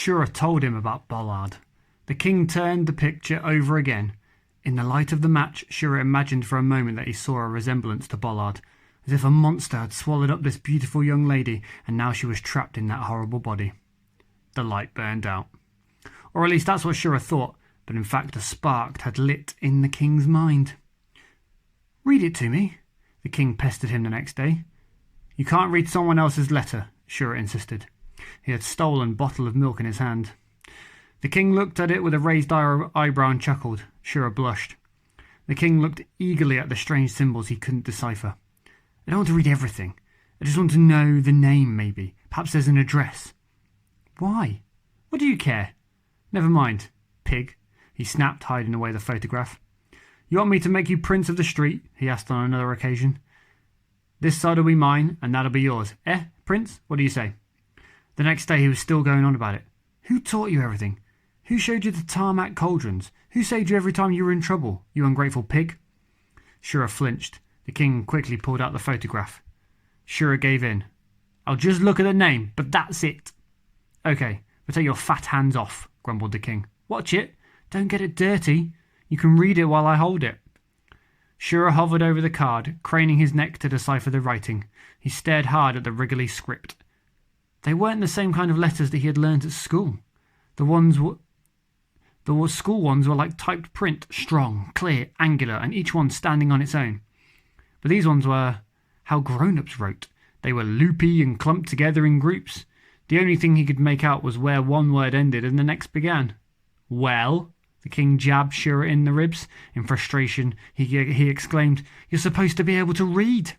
Shura told him about Bollard. The king turned the picture over again. In the light of the match, Shura imagined for a moment that he saw a resemblance to Bollard, as if a monster had swallowed up this beautiful young lady and now she was trapped in that horrible body. The light burned out. Or at least that's what Shura thought, but in fact a spark had lit in the king's mind. "Read it to me," the king pestered him the next day. "You can't read someone else's letter," Shura insisted. He had stolen a bottle of milk in his hand. The king looked at it with a raised eyebrow and chuckled. Shura blushed. The king looked eagerly at the strange symbols he couldn't decipher. "I don't want to read everything. I just want to know the name, maybe. Perhaps there's an address." "Why? What do you care?" "Never mind, pig," he snapped, hiding away the photograph. "You want me to make you prince of the street?" he asked on another occasion. "This side'll be mine, and that'll be yours. Prince? What do you say?" The next day he was still going on about it. "Who taught you everything? Who showed you the tarmac cauldrons? Who saved you every time you were in trouble, you ungrateful pig?" Shura flinched. The king quickly pulled out the photograph. Shura gave in. "I'll just look at the name, but that's it." "Okay, but take your fat hands off," grumbled the king. "Watch it. Don't get it dirty. You can read it while I hold it." Shura hovered over the card, craning his neck to decipher the writing. He stared hard at the wriggly script. They weren't the same kind of letters that he had learned at school. The school ones were like typed print, strong, clear, angular, and each one standing on its own. But these ones were how grown-ups wrote. They were loopy and clumped together in groups. The only thing he could make out was where one word ended and the next began. "Well?" The king jabbed Shura in the ribs. In frustration, he exclaimed, "You're supposed to be able to read."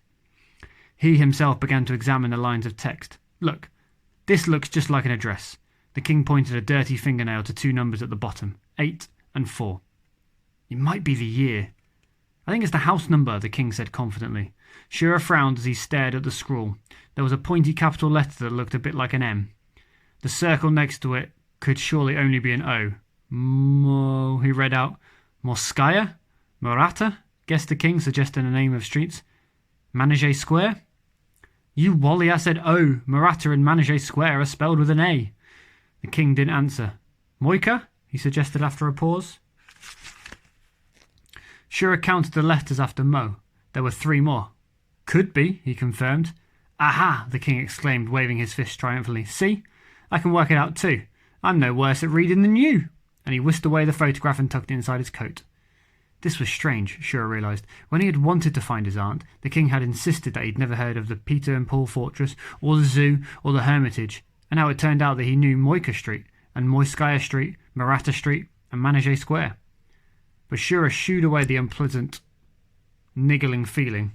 He himself began to examine the lines of text. "Look, this looks just like an address." The king pointed a dirty fingernail to two numbers at the bottom, 8 and 4. "It might be the year." "I think it's the house number," the king said confidently. Shura frowned as he stared at the scrawl. There was a pointy capital letter that looked a bit like an M. The circle next to it could surely only be an O. He read out. "Morskaya? Morata?" guessed the king, suggesting the name of streets. "Manege Square?" "You Wally, I said O. Morata and Manege Square are spelled with an A." The king didn't answer. "Moika?" he suggested after a pause. Shura counted the letters after Mo. There were 3 more. "Could be," he confirmed. "Aha!" the king exclaimed, waving his fist triumphantly. "See? I can work it out too. I'm no worse at reading than you." And he whisked away the photograph and tucked it inside his coat. This was strange, Shura realised. When he had wanted to find his aunt, the king had insisted that he'd never heard of the Peter and Paul Fortress, or the zoo, or the Hermitage. And now it turned out that he knew Moika Street, and Moiskaya Street, Morata Street, and Manege Square. But Shura shooed away the unpleasant, niggling feeling.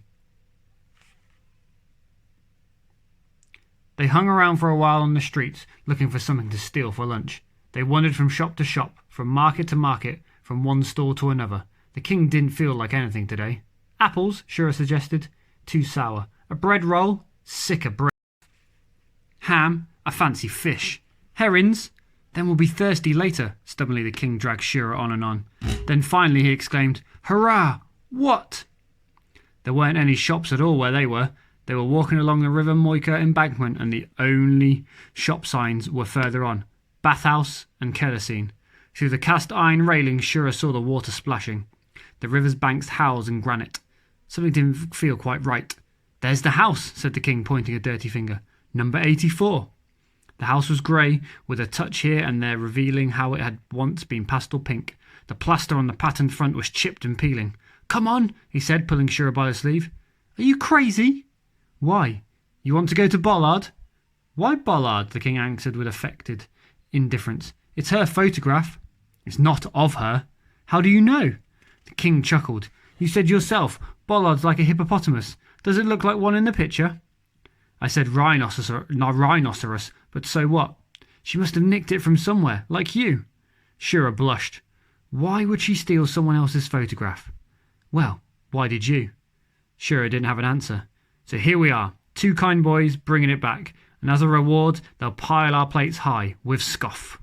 They hung around for a while on the streets, looking for something to steal for lunch. They wandered from shop to shop, from market to market, from one stall to another. The king didn't feel like anything today. "Apples," Shura suggested. "Too sour." "A bread roll?" "Sick of bread." "Ham?" "I fancy fish." "Herrings?" "Then we'll be thirsty later." Stubbornly the king dragged Shura on and on. Then finally he exclaimed, "Hurrah! What?" There weren't any shops at all where they were. They were walking along the River Moika embankment, and the only shop signs were further on. Bathhouse and kerosene. Through the cast iron railing, Shura saw the water splashing. The river's banks howled in granite. Something didn't feel quite right. "There's the house," said the king, pointing a dirty finger. "Number 84. The house was grey, with a touch here and there revealing how it had once been pastel pink. The plaster on the patterned front was chipped and peeling. "Come on," he said, pulling Shura by the sleeve. "Are you crazy?" "Why? You want to go to Bollard?" "Why Bollard?" the king answered with affected indifference. "It's her photograph." "It's not of her." "How do you know?" The king chuckled. "You said yourself, Bollard's like a hippopotamus. Does it look like one in the picture?" "I said rhinoceros, but so what? She must have nicked it from somewhere, like you." Shura blushed. Why would she steal someone else's photograph? "Well, why did you?" Shura didn't have an answer. "So here we are, 2 kind boys bringing it back, and as a reward they'll pile our plates high with scoff."